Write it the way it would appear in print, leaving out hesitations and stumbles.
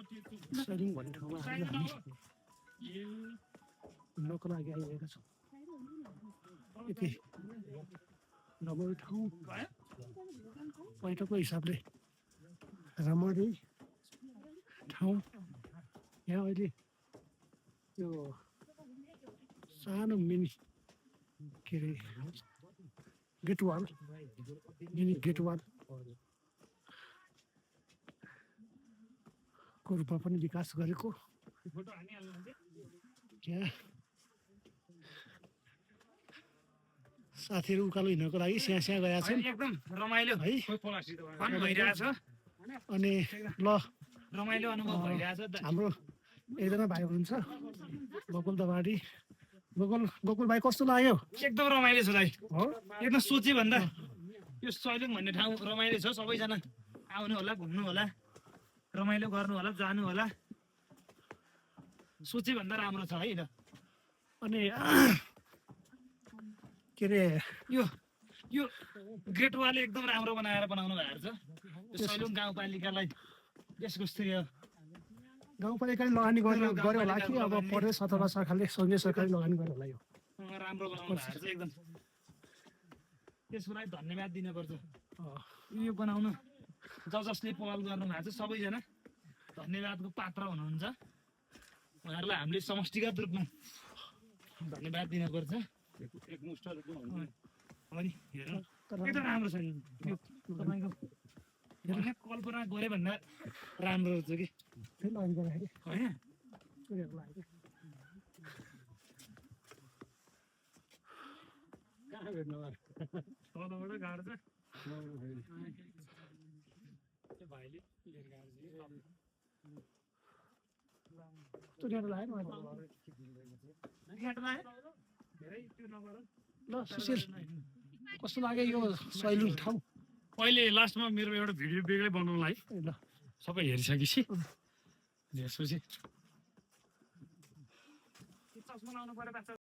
सैलुङ भन्ने ठाउँमा आज हामी घुम्नको लागि आइरहेका छौँ। यति रमाइलो ठाउँ, पर्यटकको हिसाबले रमाइलो ठाउँ। यहाँ अहिले त्यो सानो मिनी के अरे gate wall, mini gate wall को रूपमा पनि विकास गरेको। यहाँ साथीहरू उकालो हिँड्नको लागि स्याहाँ स्याहाँ गएका छन्। एकदम रमाइलो है फन भइरहेछ। अनि ल रमाइलो अनुभव भइरहेछ। हाम्रो एकजना भाइ हुनुहुन्छ गोकुल दवाडी। गोकुल भाइ कस्तो लाग्यो? एकदम रमाइलो छ भाइ। हो एकदम सोचे भन्दा यो सैलुङ भन्ने ठाउँ रमाइलो छ। सबैजना आउनु होला, घुम्नु होला, रमाइलो गर्नु होला, जानु होला। सोचे भन्दा राम्रो छ है। अनि के अरे यो यो गेटवाले एकदम राम्रो बनाउनु भएको छ। यो सैलुङ गाउँपालिकालाई यसको श्रेय गाउँपालिकाले लगानी गर्यो होला कि अब प्रदेश अथवा सरकारले सङ्घीय सरकारले लगानी गर्यो होला? यो राम्रो बनाउनु भएको छ एकदम। त्यसको लागि धन्यवाद दिनुपर्छ। यो बनाउनु जसले पहल गर्नु भएको छ सबैजना धन्यवादको पात्र हुनुहुन्छ। उहाँहरूलाई हामीले समष्टिगत रूपमा धन्यवाद दिनुपर्छ। अनि हेर्नु एकदम राम्रो छ। यो तपाईँको कल्पना गरे भन्दा राम्रो छ कि लगानी गर्दाखेरि होइन। तलबाट गाड्छ भाइले ल सुशील कस्तो लाग्यो यो सैलुङ ठाउँ? अहिले लास्टमा मेरो एउटा भिडियो बेग्लै बनाउनु है। ल सबै हेरिसकेपछि त्यसपछि चस्मा लाउनु पर्यो बाचा।